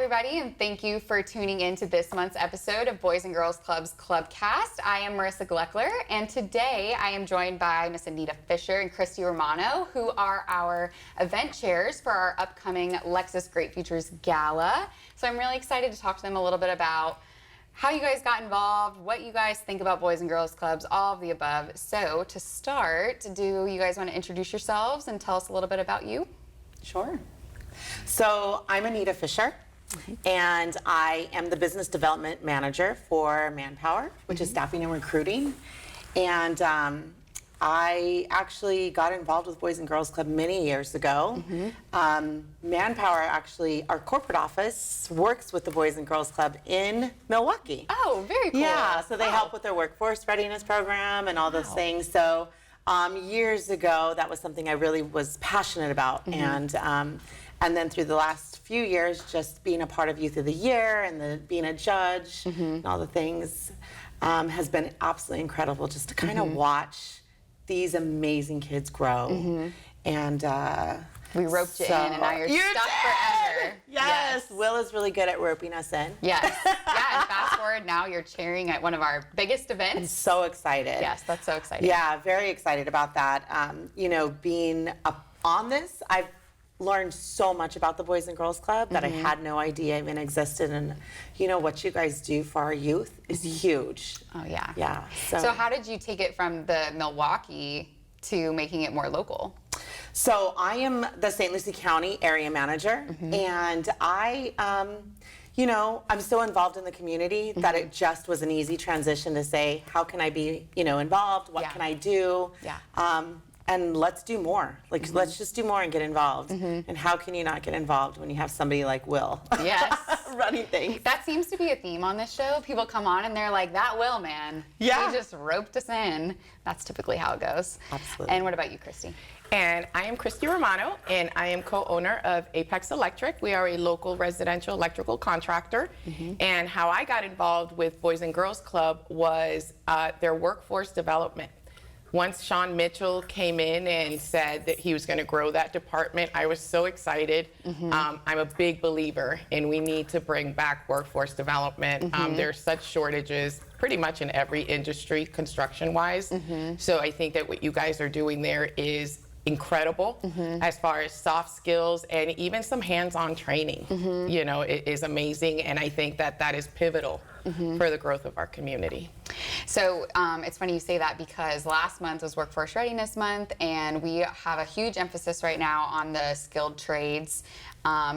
everybody, and thank you for tuning in to this month's episode of Boys and Girls Club's Clubcast. I am Marissa Gleockler, and today I am joined by Miss Anita Fischer and Christy Romano, who are our event chairs for our upcoming Lexus Great Futures Gala. So I'm really excited to talk to them a little bit about how you guys got involved, what you guys think about Boys and Girls Clubs, all of the above. So to start, do you guys want to introduce yourselves and tell us a little bit about you? Sure. So I'm Anita Fischer, and I am the Business Development Manager for Manpower, which is staffing and recruiting. And I actually got involved with Boys and Girls Club many years ago. Manpower, actually, our corporate office works with the Boys and Girls Club in Milwaukee. Oh, very cool. Yeah, so they help with their workforce readiness program and all those things. So years ago, that was something I really was passionate about. And then through the last few years, just being a part of Youth of the Year and being a judge and all the things has been absolutely incredible just to kind of watch these amazing kids grow. And we roped you in, and now you're stuck forever. Yes. Will is really good at roping us in. Yes. Yeah, and fast forward, now you're chairing at one of our biggest events. I'm so excited. Yes, that's so exciting. Yeah, very excited about that. You know, being up on this, I've learned so much about the Boys and Girls Club that I had no idea even existed. And you know, what you guys do for our youth is huge. Oh, yeah. Yeah. So how did you take it from the Milwaukee to making it more local? So I am the St. Lucie County area manager, and I, you know, I'm so involved in the community that it just was an easy transition to say, how can I be, you know, involved? What can I do? And let's do more. Like, let's just do more and get involved. And how can you not get involved when you have somebody like Will running things? That seems to be a theme on this show. People come on and they're like, that Will, man. Yeah. He just roped us in. That's typically how it goes. Absolutely. And what about you, Christy? And I am Christy Romano, and I am co-owner of Apex Electric. We are a local residential electrical contractor. And how I got involved with Boys and Girls Club was their workforce development. Once Sean Mitchell came in and said that he was going to grow that department, I was so excited. I'm a big believer in we need to bring back workforce development. There's such shortages pretty much in every industry, construction-wise. So I think that what you guys are doing there is incredible as far as soft skills and even some hands-on training. You know, it is amazing, and I think that that is pivotal for the growth of our community. So it's funny you say that, because last month was Workforce Readiness Month, and we have a huge emphasis right now on the skilled trades.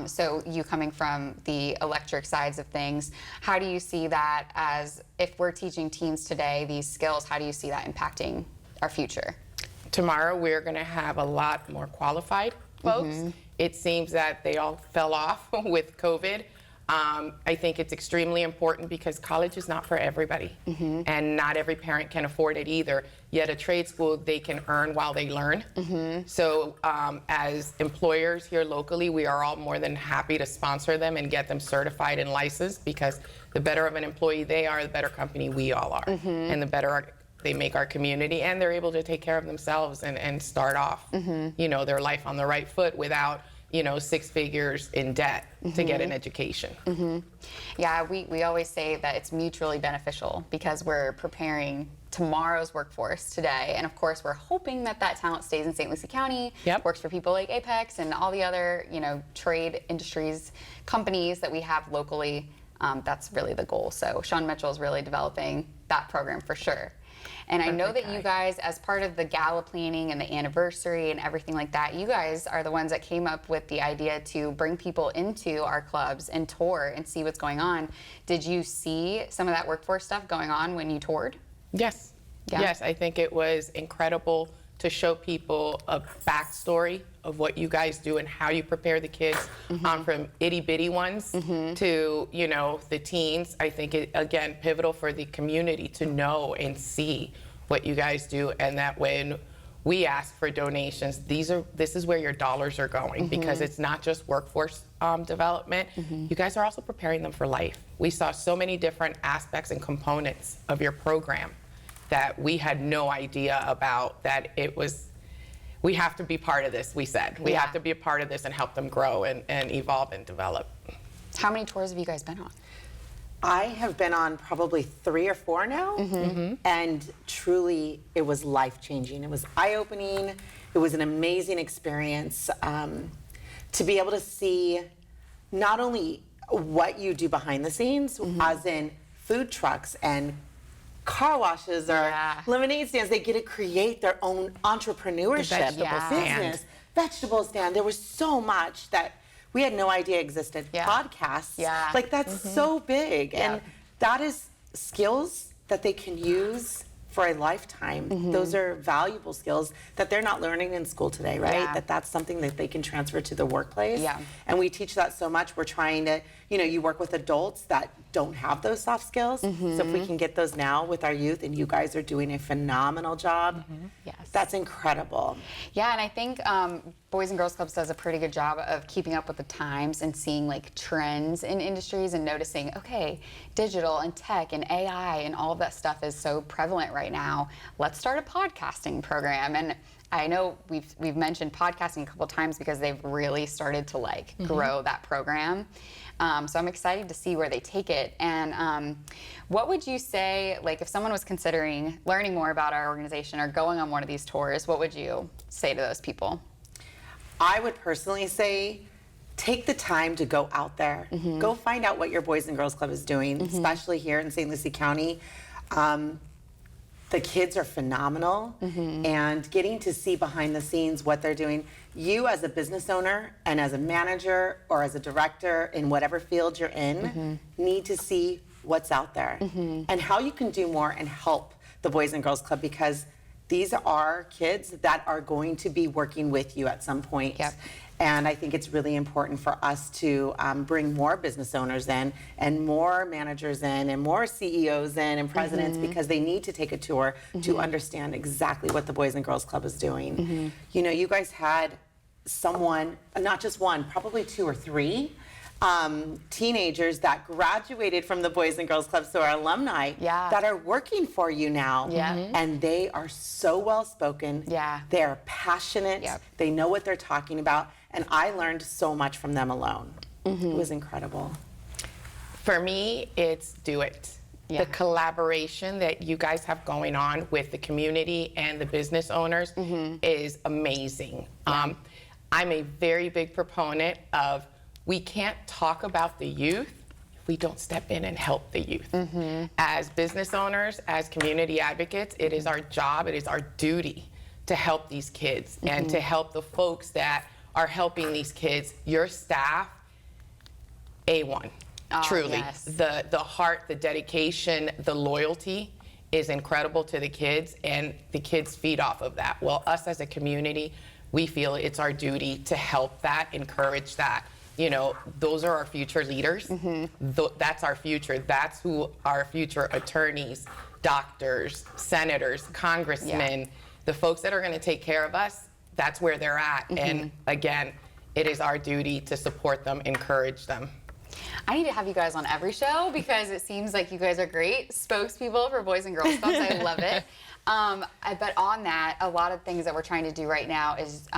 So you coming from the electric sides of things, how do you see that as, if we're teaching teens today these skills, how do you see that impacting our future? Tomorrow we're going to have a lot more qualified folks. It seems that they all fell off with COVID. I think it's extremely important because college is not for everybody, and not every parent can afford it either. Yet a trade school, they can earn while they learn. So as employers here locally, we are all more than happy to sponsor them and get them certified and licensed, because the better of an employee they are, the better company we all are, and the better they make our community, and they're able to take care of themselves and start off, you know, their life on the right foot without, you know, 6 figures in debt to get an education. Yeah, we always say that it's mutually beneficial, because we're preparing tomorrow's workforce today, and of course we're hoping that that talent stays in St. Lucie County, works for people like Apex and all the other, you know, trade industries, companies that we have locally. That's really the goal. So Sean Mitchell is really developing that program for sure. And I know that you guys, as part of the gala planning and the anniversary and everything like that, you guys are the ones that came up with the idea to bring people into our clubs and tour and see what's going on. Did you see some of that workforce stuff going on when you toured? Yes. Yes, I think it was incredible to show people a backstory of what you guys do and how you prepare the kids, from itty bitty ones to, you know, the teens. I think it, again, pivotal for the community to know and see what you guys do, and that when we ask for donations, this is where your dollars are going, because it's not just workforce development. You guys are also preparing them for life. We saw so many different aspects and components of your program that we had no idea about, that it was, we have to be part of this, we said. We have to be a part of this and help them grow and evolve and develop. How many tours have you guys been on? I have been on probably 3 or 4 now, and truly it was life-changing. It was eye-opening. It was an amazing experience to be able to see not only what you do behind the scenes, as in food trucks and car washes or lemonade stands. They get to create their own entrepreneurship business, vegetable stand. There was so much that we had no idea existed. Podcasts, like that's so big, and that is skills that they can use for a lifetime. Those are valuable skills that they're not learning in school today, right? That's something that they can transfer to the workplace. And we teach that so much. We're trying to, you work with adults that don't have those soft skills. So if we can get those now with our youth, and you guys are doing a phenomenal job, that's incredible. Yeah, and I think Boys and Girls Clubs does a pretty good job of keeping up with the times and seeing like trends in industries and noticing, okay, digital and tech and AI and all of that stuff is so prevalent right now. Let's start a podcasting program. And I know we've mentioned podcasting a couple times because they've really started to like grow that program. So I'm excited to see where they take it. And what would you say, like if someone was considering learning more about our organization or going on one of these tours, what would you say to those people? I would personally say, take the time to go out there. Go find out what your Boys and Girls Club is doing, especially here in St. Lucie County. The kids are phenomenal, and getting to see behind the scenes what they're doing. You as a business owner and as a manager or as a director in whatever field you're in need to see what's out there and how you can do more and help the Boys and Girls Club, because these are kids that are going to be working with you at some point. And I think it's really important for us to bring more business owners in and more managers in and more CEOs in and presidents, because they need to take a tour to understand exactly what the Boys and Girls Club is doing. You guys had someone, not just one, probably 2 or 3 teenagers that graduated from the Boys and Girls Club, so our alumni, that are working for you now. And they are so well spoken. They're passionate. They know what they're talking about. And I learned so much from them alone. It was incredible. For me, it's do it. The collaboration that you guys have going on with the community and the business owners is amazing. I'm a very big proponent of, we can't talk about the youth if we don't step in and help the youth. As business owners, as community advocates, it is our job, it is our duty to help these kids and to help the folks that are helping these kids. Your staff, A1, truly. The heart, the dedication, the loyalty is incredible to the kids, and the kids feed off of that. Well, us as a community, we feel it's our duty to help that, encourage that. Those are our future leaders. That's our future. That's who our future attorneys, doctors, senators, congressmen, the folks that are going to take care of us, that's where they're at. And again, it is our duty to support them, encourage them. I need to have you guys on every show, because it seems like you guys are great spokespeople for Boys and Girls Clubs. I love it. But on that, a lot of things that we're trying to do right now is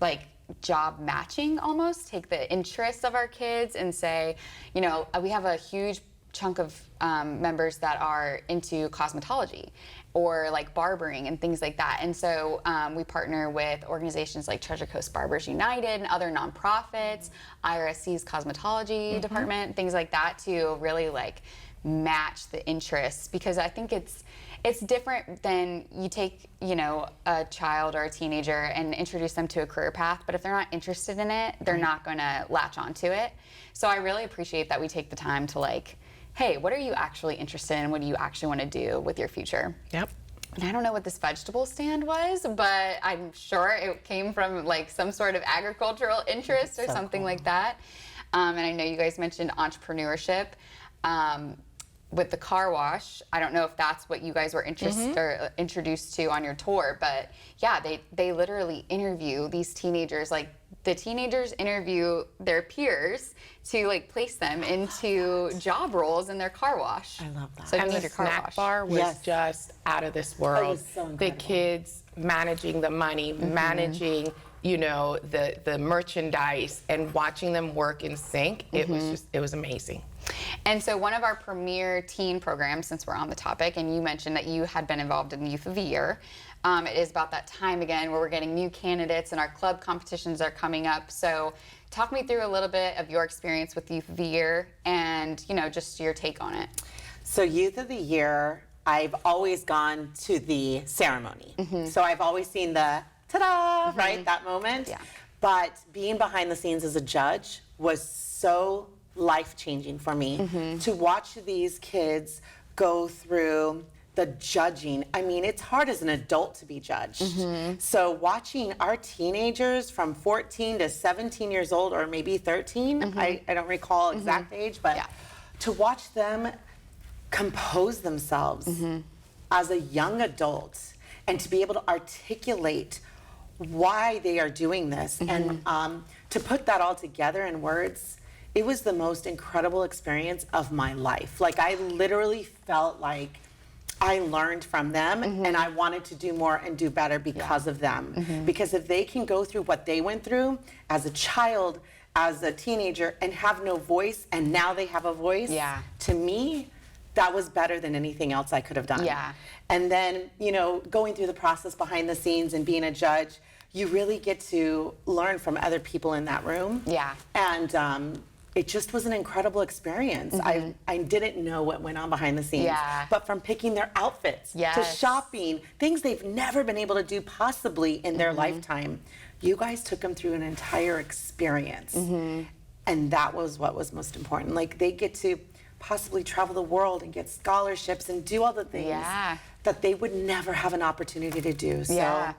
like job matching, almost take the interests of our kids and say, we have a huge chunk of members that are into cosmetology or like barbering and things like that. And so we partner with organizations like Treasure Coast Barbers United and other nonprofits, IRSC's cosmetology department, things like that, to really like match the interests, because I think it's different than you take, a child or a teenager and introduce them to a career path, but if they're not interested in it, they're not gonna latch onto it. So I really appreciate that we take the time to like, hey, what are you actually interested in? What do you actually want to do with your future? And I don't know what this vegetable stand was, but I'm sure it came from like some sort of agricultural interest or something like that. And I know you guys mentioned entrepreneurship. With the car wash, I don't know if that's what you guys were introduced to on your tour, but yeah, they literally interview these teenagers. Like the teenagers interview their peers to like place them into job roles in their car wash. I love that. So And you the need your car snack wash. bar was just out of this world. was so The incredible. kids managing the money, managing you know, the merchandise and watching them work in sync, it was amazing. And so one of our premier teen programs, since we're on the topic, and you mentioned that you had been involved in Youth of the Year, it is about that time again where we're getting new candidates and our club competitions are coming up. So talk me through a little bit of your experience with Youth of the Year and, you know, just your take on it. So Youth of the Year, I've always gone to the ceremony. So I've always seen the ta-da, right, that moment. Yeah. But being behind the scenes as a judge was so life-changing for me to watch these kids go through the judging. I mean, it's hard as an adult to be judged. So watching our teenagers from 14 to 17 years old, or maybe 13, I don't recall exact age, but to watch them compose themselves as a young adult and to be able to articulate why they are doing this and to put that all together in words, it was the most incredible experience of my life. Like, I literally felt like I learned from them and I wanted to do more and do better because of them. Because if they can go through what they went through as a child, as a teenager, and have no voice, and now they have a voice, to me, that was better than anything else I could have done. And then, you know, going through the process behind the scenes and being a judge, you really get to learn from other people in that room. And it just was an incredible experience. I didn't know what went on behind the scenes. But from picking their outfits to shopping, things they've never been able to do possibly in their lifetime, you guys took them through an entire experience. And that was what was most important. Like, they get to possibly travel the world and get scholarships and do all the things that they would never have an opportunity to do. So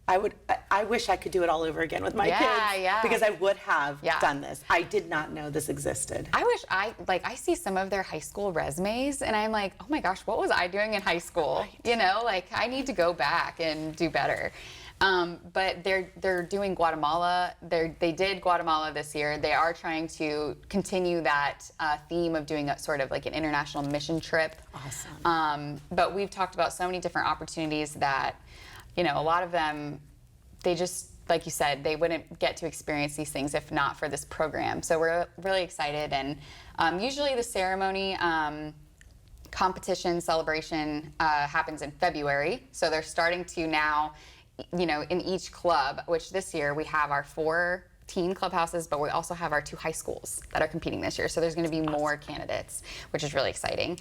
I wish I could do it all over again with my kids because I would have done this. I did not know this existed. I wish I see some of their high school resumes and I'm like, oh my gosh, what was I doing in high school? You know, like, I need to go back and do better. But they're doing Guatemala. They did Guatemala this year. They are trying to continue that theme of doing a sort of like an international mission trip. Awesome. But we've talked about so many different opportunities that, you know, a lot of them, they just, like you said, they wouldn't get to experience these things if not for this program. So we're really excited. And usually the ceremony competition celebration happens in February. So they're starting to now, you know, in each club, which this year we have our 4 teen clubhouses, but we also have our 2 high schools that are competing this year. So there's going to be more candidates, which is really exciting.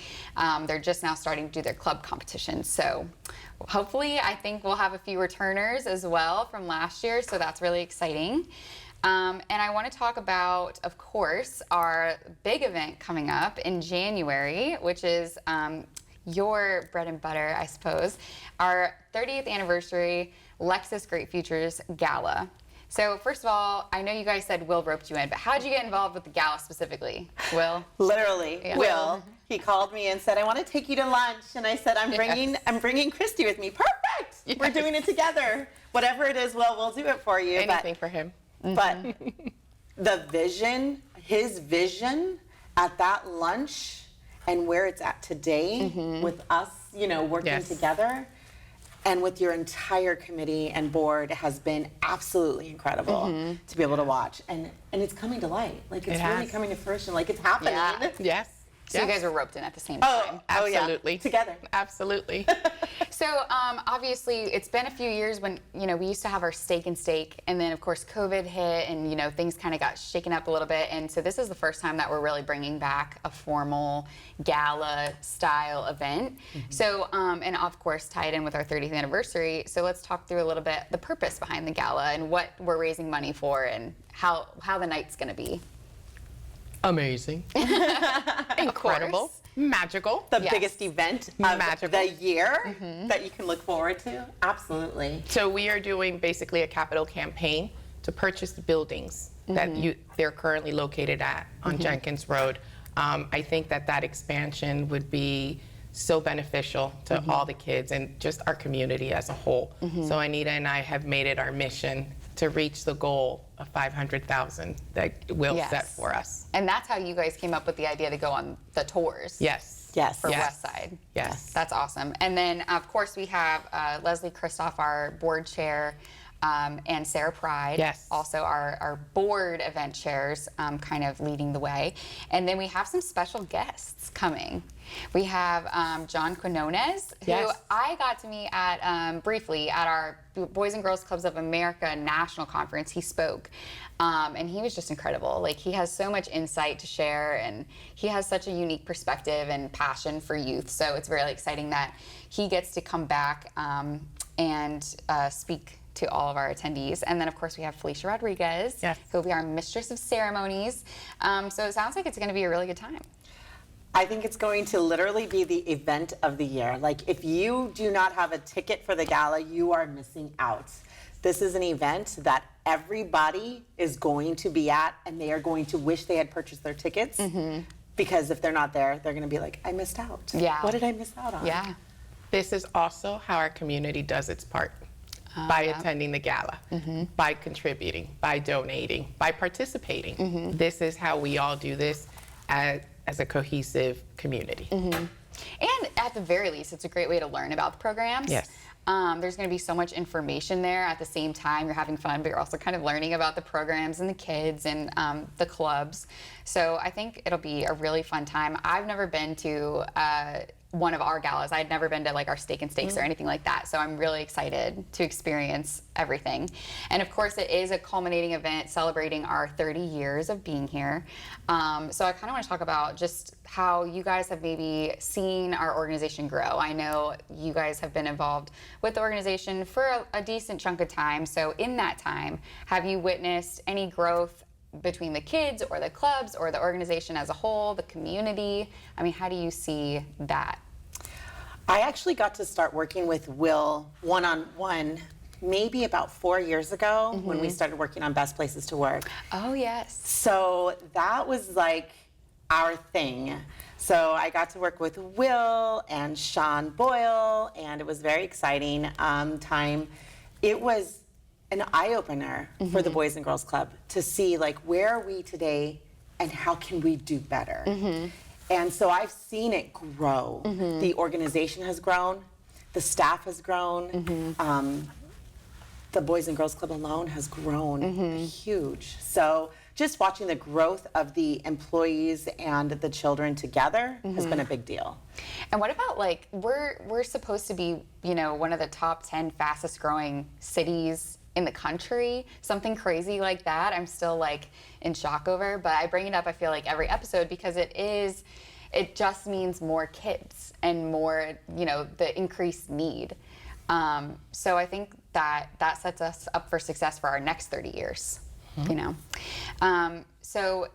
They're just now starting to do their club competitions. So hopefully, I think we'll have a few returners as well from last year. So that's really exciting. And I want to talk about, of course, our big event coming up in January, which is your bread and butter, I suppose, our 30th anniversary Lexus Great Futures Gala. So first of all, I know you guys said Will roped you in, but how did you get involved with the gala specifically? Will? Literally, Will. He called me and said, "I want to take you to lunch," and I said, "I'm bringing Christy with me." Perfect. We're doing it together. Whatever it is, Will, we'll do it for you. Anything for him. But the vision, his vision at that lunch and where it's at today with us, you know, working together and with your entire committee and board has been absolutely incredible to be able to watch. And it's coming to light. Like, it's really coming to fruition. Like, it's happening. Yes. So you guys were roped in at the same time. Absolutely. Together. Absolutely. So obviously, it's been a few years when, you know, we used to have our steak and steak, and then of course COVID hit, and you know, things kind of got shaken up a little bit, and so this is the first time that we're really bringing back a formal gala style event. So and of course tied in with our 30th anniversary. So let's talk through a little bit the purpose behind the gala and what we're raising money for and how the night's going to be. Amazing. Incredible. Magical. The biggest event of the year that you can look forward to. Absolutely. So we are doing basically a capital campaign to purchase the buildings that they're currently located at on Jenkins Road. I think that expansion would be so beneficial to all the kids and just our community as a whole. So Anita and I have made it our mission to reach the goal of 500,000 that Will set for us. And that's how you guys came up with the idea to go on the tours. Yes. For West Side. Yes. That's awesome. And then, of course, we have Leslie Kristoff, our board chair, and Sarah Pride, Yes. also our board event chairs, kind of leading the way. And then we have some special guests coming. We have John Quinones, who Yes. I got to meet at briefly at our Boys and Girls Clubs of America National Conference. He spoke, and he was just incredible. Like, he has so much insight to share, and he has such a unique perspective and passion for youth. So it's really exciting that he gets to come back and speak to all of our attendees. And then, of course, we have Felicia Rodriguez, Yes. who will be our Mistress of Ceremonies. So it sounds like it's going to be a really good time. I think it's going to literally be the event of the year. Like, if you do not have a ticket for the gala, you are missing out. This is an event that everybody is going to be at, and they are going to wish they had purchased their tickets. Because if they're not there, they're going to be like, I missed out. Yeah. What did I miss out on? Yeah. This is also how our community does its part. By attending the gala, by contributing, by donating, by participating. This is how we all do this as a cohesive community. And at the very least, it's a great way to learn about the programs. Yes. There's going to be so much information there. At the same time, you're having fun, but you're also kind of learning about the programs and the kids and the clubs. So I think it'll be a really fun time. I've never been to one of our galas. I'd never been to like our steak and steaks or anything like that. So I'm really excited to experience everything. And of course, it is a culminating event celebrating our 30 years of being here. So I kind of want to talk about just how you guys have maybe seen our organization grow. I know you guys have been involved with the organization for a decent chunk of time. So in that time, have you witnessed any growth between the kids or the clubs or the organization as a whole, the community? I mean, how do you see that? I actually got to start working with Will one-on-one maybe about 4 years ago when we started working on Best Places to Work. Oh, yes. So that was like our thing. So I got to work with Will and Sean Boyle, and it was very exciting time. It was an eye-opener for the Boys and Girls Club to see, like, where are we today and how can we do better? And so I've seen it grow. The organization has grown, the staff has grown, the Boys and Girls Club alone has grown huge. So just watching the growth of the employees and the children together has been a big deal. And what about, like, we're supposed to be, you know, one of the top 10 fastest growing cities in the country, something crazy like that. I'm still like in shock over, but I bring it up, I feel like, every episode because it just means more kids and more, you know, the increased need. So I think that sets us up for success for our next 30 years, you know. So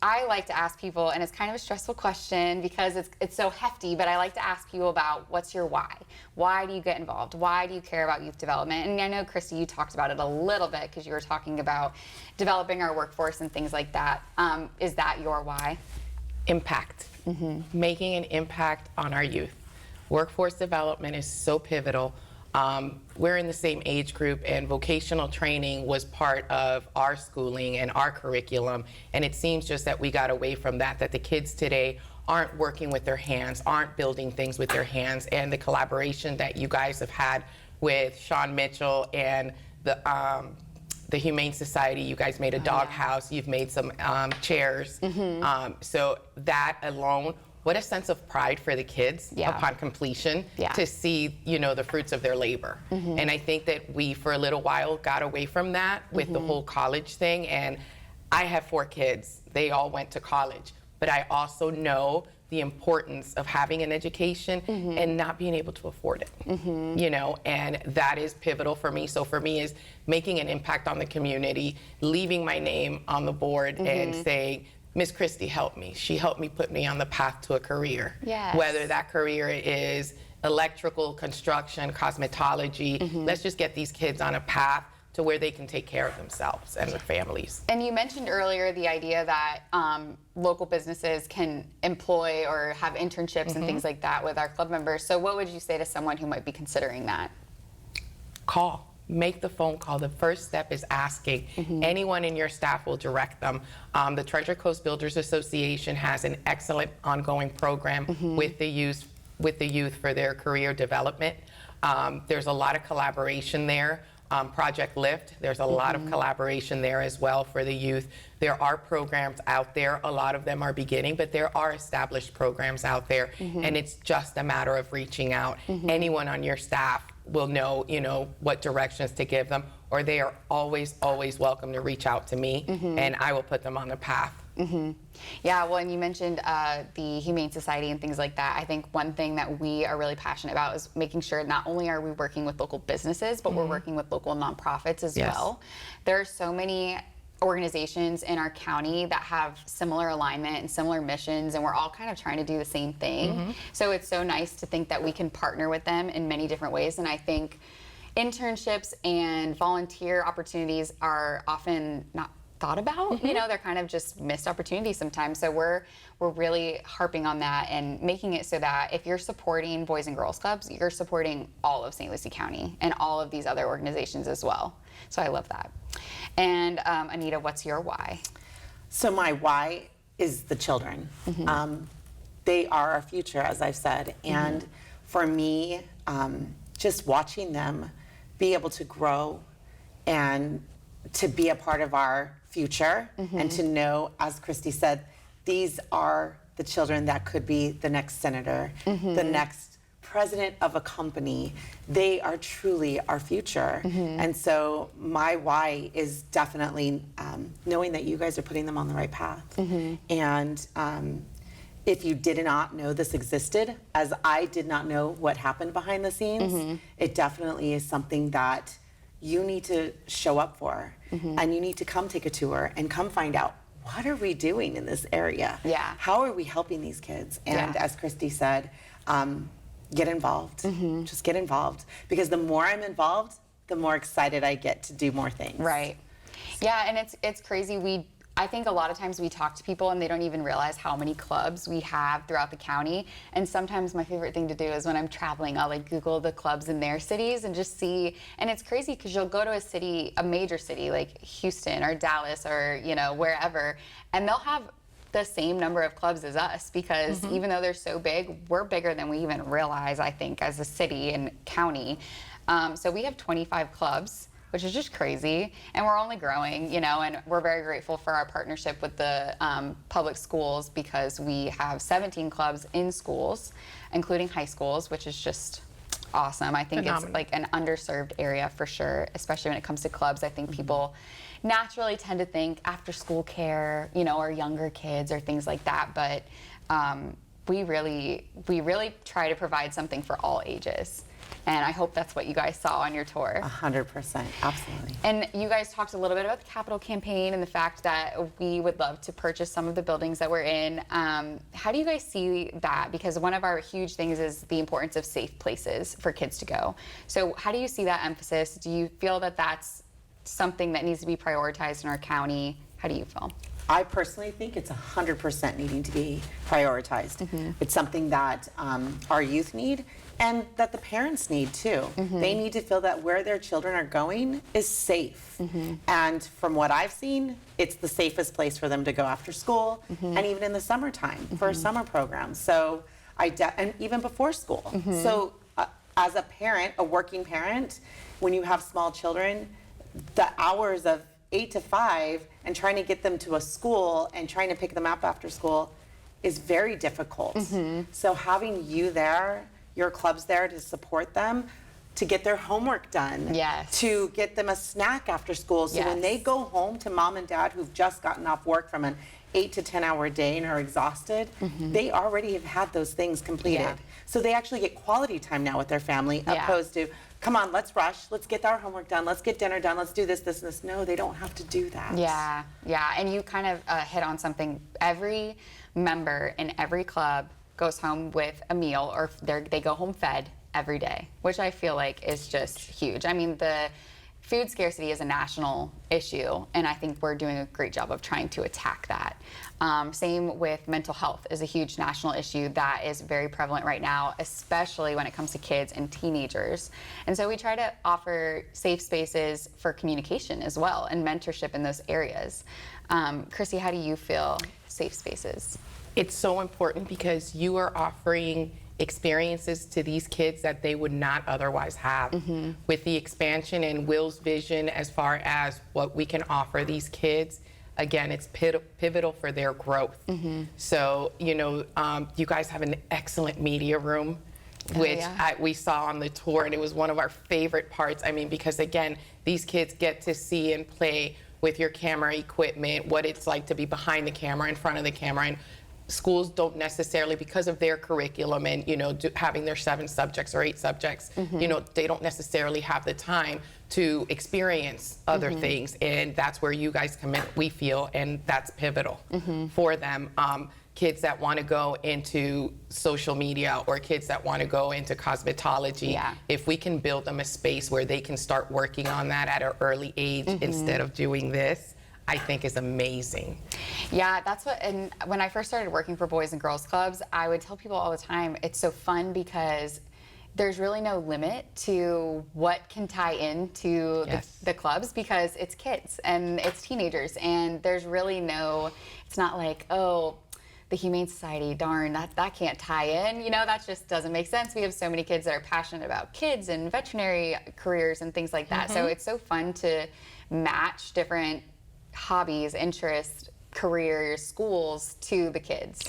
I like to ask people, and it's kind of a stressful question because it's so hefty, but I like to ask people about what's your why? Why do you get involved? Why do you care about youth development? And I know, Christy, you talked about it a little bit because you were talking about developing our workforce and things like that. Is that your why? Impact. Making an impact on our youth. Workforce development is so pivotal. We're in the same age group, and vocational training was part of our schooling and our curriculum, and it seems just that we got away from that the kids today aren't working with their hands, aren't building things with their hands, and the collaboration that you guys have had with Sean Mitchell and the Humane Society. You guys made a doghouse, you've made some chairs. So that alone, what a sense of pride for the kids upon completion to see, you know, the fruits of their labor. And I think that we, for a little while, got away from that with the whole college thing. And I have 4 kids. They all went to college. But I also know the importance of having an education and not being able to afford it, you know, and that is pivotal for me. So for me is making an impact on the community, leaving my name on the board and saying, Miss Christy helped me. She helped me put me on the path to a career. Yes. Whether that career is electrical, construction, cosmetology, let's just get these kids on a path to where they can take care of themselves and their families. And you mentioned earlier the idea that local businesses can employ or have internships and things like that with our club members. So what would you say to someone who might be considering that? Call. Make the phone call. The first step is asking. Anyone in your staff will direct them. The Treasure Coast Builders Association has an excellent ongoing program with the youth for their career development. There's a lot of collaboration there. Project Lift. There's a lot of collaboration there as well for the youth. There are programs out there. A lot of them are beginning, but there are established programs out there, and it's just a matter of reaching out. Anyone on your staff will know, what directions to give them, or they are always, always welcome to reach out to me, and I will put them on the path. Yeah, well, and you mentioned the Humane Society and things like that. I think one thing that we are really passionate about is making sure not only are we working with local businesses, but we're working with local nonprofits as well. There are so many organizations in our county that have similar alignment and similar missions, and we're all kind of trying to do the same thing. So it's so nice to think that we can partner with them in many different ways, and I think internships and volunteer opportunities are often not thought about. They're kind of just missed opportunities sometimes. So we're really harping on that and making it so that if you're supporting Boys and Girls Clubs, you're supporting all of St. Lucie County and all of these other organizations as well. So I love that. And Anita, what's your why? So my why is the children. They are our future, as I've said. And for me, just watching them be able to grow and to be a part of our future and to know, as Christy said, these are the children that could be the next senator, the next president of a company. They are truly our future. And so my why is definitely knowing that you guys are putting them on the right path. And if you did not know this existed, as I did not know what happened behind the scenes, it definitely is something that you need to show up for, and you need to come take a tour and come find out, what are we doing in this area? How are we helping these kids? And as Christy said, get involved. Just get involved, because the more I'm involved, the more excited I get to do more things. Right. Yeah, and it's crazy. I think a lot of times we talk to people and they don't even realize how many clubs we have throughout the county. And sometimes my favorite thing to do is when I'm traveling, I'll Google the clubs in their cities and just see. And it's crazy because you'll go to a major city like Houston or Dallas or wherever, and they'll have the same number of clubs as us, because even though they're so big, we're bigger than we even realize, I think, as a city and county. So we have 25 clubs, which is just crazy, and we're only growing, and we're very grateful for our partnership with the public schools, because we have 17 clubs in schools, including high schools, which is just awesome. I think it's like an underserved area for sure, especially when it comes to clubs. I think people naturally tend to think after school care, or younger kids or things like that, but we really try to provide something for all ages. And I hope that's what you guys saw on your tour. 100%, absolutely. And you guys talked a little bit about the capital campaign and the fact that we would love to purchase some of the buildings that we're in. How do you guys see that? Because one of our huge things is the importance of safe places for kids to go. So how do you see that emphasis? Do you feel that that's something that needs to be prioritized in our county? How do you feel? I personally think it's 100% needing to be prioritized. It's something that our youth need, and that the parents need too. They need to feel that where their children are going is safe. And from what I've seen, it's the safest place for them to go after school, and even in the summertime for a summer program. So and even before school. So as a parent, a working parent, when you have small children, the hours of 8 to 5 and trying to get them to a school and trying to pick them up after school is very difficult. So having you there, your clubs there to support them, to get their homework done, to get them a snack after school, so when they go home to mom and dad who've just gotten off work from an 8 to 10 hour day and are exhausted, they already have had those things completed. So they actually get quality time now with their family, opposed to, come on, let's rush, let's get our homework done, let's get dinner done, let's do this, this, and this. No, they don't have to do that. Yeah, and you kind of hit on something. Every member in every club goes home with a meal, or they go home fed every day, which I feel like is just huge. I mean, the food scarcity is a national issue, and I think we're doing a great job of trying to attack that. Same with mental health is a huge national issue that is very prevalent right now, especially when it comes to kids and teenagers. And so we try to offer safe spaces for communication as well, and mentorship in those areas. Christy, how do you feel safe spaces? It's so important because you are offering experiences to these kids that they would not otherwise have. With the expansion and Will's vision as far as what we can offer these kids, again, it's pivotal for their growth. So, you know, you guys have an excellent media room, which we saw on the tour, and it was one of our favorite parts. I mean, because again, these kids get to see and play with your camera equipment, what it's like to be behind the camera, in front of the camera. And schools don't necessarily, because of their curriculum and, you know, having their 7 subjects or 8 subjects, you know, they don't necessarily have the time to experience other things. And that's where you guys come in, we feel, and that's pivotal for them. Kids that want to go into social media or kids that want to go into cosmetology, if we can build them a space where they can start working on that at an early age instead of doing this, I think is amazing. Yeah, that's what, and when I first started working for Boys and Girls Clubs, I would tell people all the time, it's so fun because there's really no limit to what can tie into the clubs, because it's kids and it's teenagers, and there's really no, it's not like, oh, the Humane Society, darn, that can't tie in. You know, that just doesn't make sense. We have so many kids that are passionate about kids and veterinary careers and things like that. So it's so fun to match different hobbies, interests, careers, schools to the kids.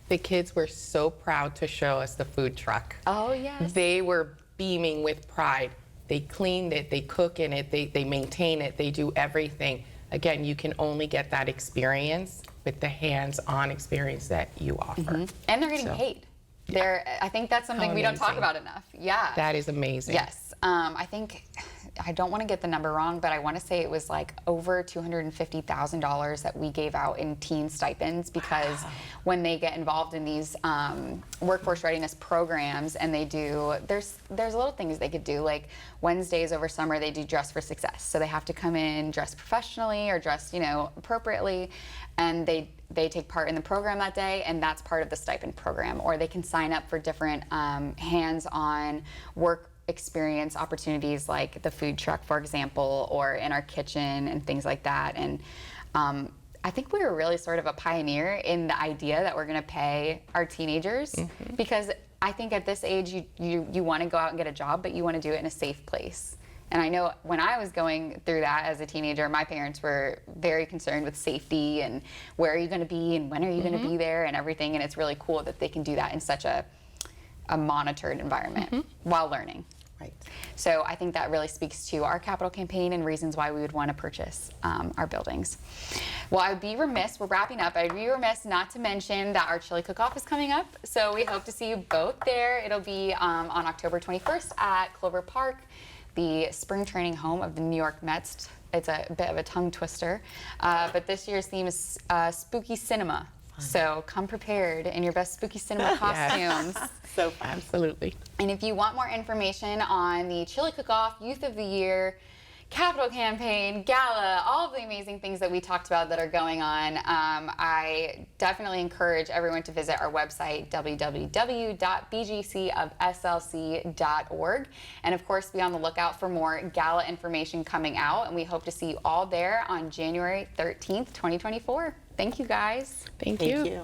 The kids were so proud to show us the food truck. Oh, yes. They were beaming with pride. They cleaned it, they cook in it, they maintain it, they do everything. Again, you can only get that experience with the hands-on experience that you offer. And they're getting paid. I think that's something we don't talk about enough. Yeah. That is amazing. Yes. I think, I don't want to get the number wrong, but I want to say it was like over $250,000 that we gave out in teen stipends, because when they get involved in these workforce readiness programs, and they do, there's little things they could do, like Wednesdays over summer they do Dress for Success. So they have to come in dressed professionally or dressed, you know, appropriately, and they take part in the program that day, and that's part of the stipend program. Or they can sign up for different hands-on work experience opportunities, like the food truck, for example, or in our kitchen and things like that. And I think we were really sort of a pioneer in the idea that we're going to pay our teenagers, because I think at this age you want to go out and get a job, but you want to do it in a safe place. And I know when I was going through that as a teenager, my parents were very concerned with safety and where are you going to be and when are you going to be there and everything. And it's really cool that they can do that in such a monitored environment while learning. Right. So I think that really speaks to our capital campaign and reasons why we would want to purchase our buildings. Well, I would be remiss, we're wrapping up, I'd be remiss not to mention that our chili cook-off is coming up. So we hope to see you both there. It'll be on October 21st at Clover Park, the spring training home of the New York Mets. It's a bit of a tongue twister, but this year's theme is spooky cinema. So come prepared in your best spooky cinema costumes. So fun. Absolutely. And if you want more information on the Chili Cook-Off, Youth of the Year, Capital Campaign, Gala, all of the amazing things that we talked about that are going on, I definitely encourage everyone to visit our website, www.bgcofslc.org. And of course, be on the lookout for more Gala information coming out. And we hope to see you all there on January 13th, 2024. Thank you, guys. Thank Thank you. you.